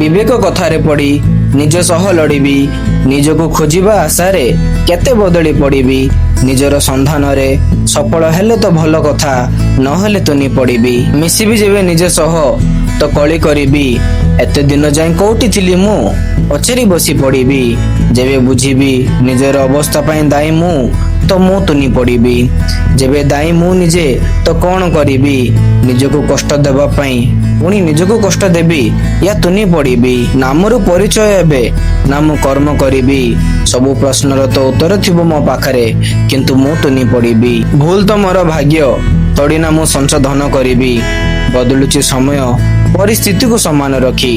ବିବେକ କଥାରେ ପଡ଼ି ନିଜ ସହ ଲଢ଼ିବି। ନିଜକୁ ଖୋଜିବା ଆଶାରେ କେତେ ବଦଳି ପଡ଼ିବି। ନିଜର ସନ୍ଧାନରେ ସଫଳ ହେଲେ ତ ଭଲ କଥା, ନହେଲେ ତୁନି ପଡ଼ିବି। ମିଶିବି ଯେବେ ନିଜ ସହ ତ କଳି କରିବି। ଏତେ ଦିନ ଯାଏଁ କୋଉଠି ଥିଲି ମୁଁ, ପଚାରି ବସି ପଡ଼ିବି। ଯେବେ ବୁଝିବି ନିଜର ଅବସ୍ଥା ପାଇଁ ଦାୟୀ ମୁଁ, ତ ମୁଁ ତୁନି ପଡ଼ିବି। ଯେବେ ଦାୟୀ ମୁଁ ନିଜେ, ତ କ'ଣ କରିବି? ନିଜକୁ କଷ୍ଟ ଦେବା ପାଇଁ ପୁଣି ନିଜକୁ କଷ୍ଟ ଦେବି, ୟା ତୁନି ପଡ଼ିବି। ନାମରୁ ପରିଚୟ ଏବେ ନା ମୁଁ କର୍ମ କରିବି। ସବୁ ପ୍ରଶ୍ନର ତ ଉତ୍ତର ଥିବ ମୋ ପାଖରେ, କିନ୍ତୁ ମୁଁ ତୁନି ପଡ଼ିବି। ଭୁଲ ତ ମୋର ଭାଗ୍ୟ, ତଡ଼ିନା ମୁଁ ସଂଶୋଧନ କରିବି। ବଦଳୁଛି ସମୟ ପରିସ୍ଥିତିକୁ ସମାନ ରଖି,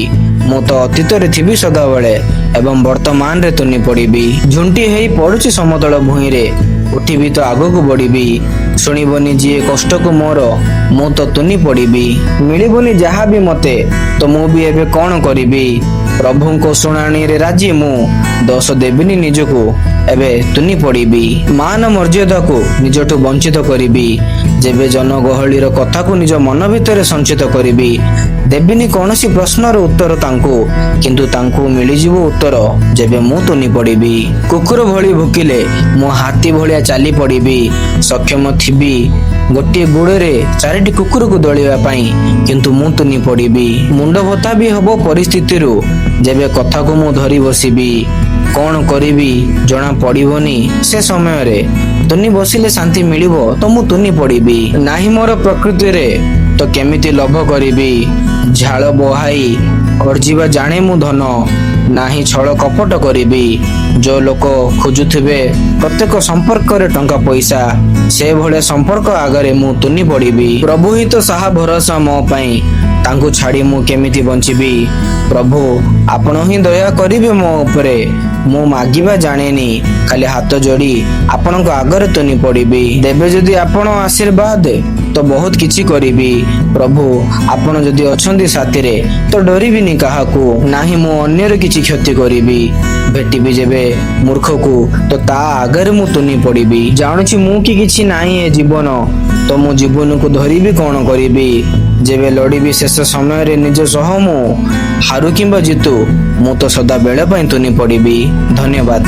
ମୁଁ ତ ଅତୀତରେ ଥିବି ସଦାବେଳେ ଏବଂ ବର୍ତ୍ତମାନରେ ତୁନି ପଡ଼ିବି। ଝୁଣ୍ଟି ହେଇ ପଡ଼ୁଛି ସମତଳ ଭୂଇଁରେ, ଉଠିବି ତ ଆଗକୁ ବଢ଼ିବି। ଶୁଣିବନି ଯିଏ କଷ୍ଟକୁ ମୋର, ମୁଁ ତ ତୁନି ପଡ଼ିବି। ମିଳିବନି ଯାହା ବି ମତେ, ତ ମୁଁ ବି ଏବେ କ'ଣ କରିବି? ପ୍ରଭୁଙ୍କ ଶୁଣାଣିରେ ରାଜି ମୁଁ, ଦୋଷ ଦେବିନି ନିଜକୁ, ଏବେ ତୁନି ପଡ଼ିବି। ମାନ ମର୍ଯ୍ୟାଦାକୁ ନିଜଠୁ ବଞ୍ଚିତ କରିବି। ଯେବେ ଜନଗହଳିର କଥାକୁ ନିଜ ମନ ଭିତରେ ସଞ୍ଚିତ କରିବି। ଦେବିନି କୌଣସି ପ୍ରଶ୍ନର ଉତ୍ତର ତାଙ୍କୁ, କିନ୍ତୁ ତାଙ୍କୁ ମିଳିଯିବ ଉତ୍ତର ଯେବେ ମୁଁ ତୁନି ପଡ଼ିବି। କୁକୁର ଭଳି ଭୋକିଲେ ମୁଁ ହାତୀ ଭଳିଆ ଚାଲି ପଡ଼ିବି। ସକ୍ଷମ ଥିବି ଗୋଟିଏ ଗୋଡ଼ରେ 4ଟି କୁକୁରକୁ ଦଳିବା ପାଇଁ, କିନ୍ତୁ ମୁଁ ତୁନି ପଡ଼ିବି। ମୁଣ୍ଡ ବଥା ବି ହବ ପରିସ୍ଥିତିରୁ ଯେବେ କଥାକୁ ମୁଁ ଧରି ବସିବି। କ'ଣ କରିବି ଜଣା ପଡ଼ିବନି ସେ ସମୟରେ, ତୁନି ବସିଲେ ଶାନ୍ତି ମିଳିବ ତ ମୁଁ ତୁନି ପଡ଼ିବି। ନାହିଁ ମୋର ପ୍ରକୃତିରେ ତ କେମିତି ଲୋଭ କରିବି। ଝାଳ ବୋହାଇ ଅର୍ଜିବା ଜାଣେ ମୁଁ ଧନ, ନାହିଁ ଛଳ କପଟ କରିବି। ଯୋଉ ଲୋକ ଖୋଜୁଥିବେ ପ୍ରତ୍ୟେକ ସମ୍ପର୍କରେ ଟଙ୍କା ପଇସା, ସେଭଳିଆ ସମ୍ପର୍କ ଆଗରେ ମୁଁ ତୁନି ପଡ଼ିବି। ପ୍ରଭୁ ହିଁ ତ ସାହା ଭରସା ମୋ ପାଇଁ, ତାଙ୍କୁ ଛାଡ଼ି ମୁଁ କେମିତି ବଞ୍ଚିବି। ପ୍ରଭୁ ଆପଣ ହିଁ ଦୟା କରିବେ ମୋ ଉପରେ, ମୁଁ ମାଗିବା ଜାଣେନି, ଖାଲି ହାତ ଯୋଡ଼ି ଆପଣଙ୍କ ଆଗରେ ତୁନି ପଡ଼ିବି। ଦେବେ ଯଦି ଆପଣ ଆଶୀର୍ବାଦ ତ ବହୁତ କିଛି କରିବି। ପ୍ରଭୁ ଆପଣ ଯଦି ଅଛନ୍ତି ସାଥିରେ ତ ଡରିବିନି କାହାକୁ, ନାହିଁ ମୁଁ ଅନ୍ୟର କିଛି କ୍ଷତି କରିବି। ଭେଟିବି ଯେବେ ମୂର୍ଖକୁ ତ ତା ଆଗରେ ମୁଁ ତୁନି ପଡ଼ିବି। ଜାଣୁଛି ମୁଁ କି କିଛି ନାହିଁ ଏ ଜୀବନ, ତ ମୁଁ ଜୀବନକୁ ଧରିବି କ'ଣ କରିବି। ଯେବେ ଲଢ଼ିବି ଶେଷ ସମୟରେ ନିଜ ସହ ମୁଁ, ହାରୁ କିମ୍ବା ଜିତୁ ମୁଁ ତ ସଦାବେଳେ ପାଇଁ ତୁନି ପଡ଼ିବି। ଧନ୍ୟବାଦ।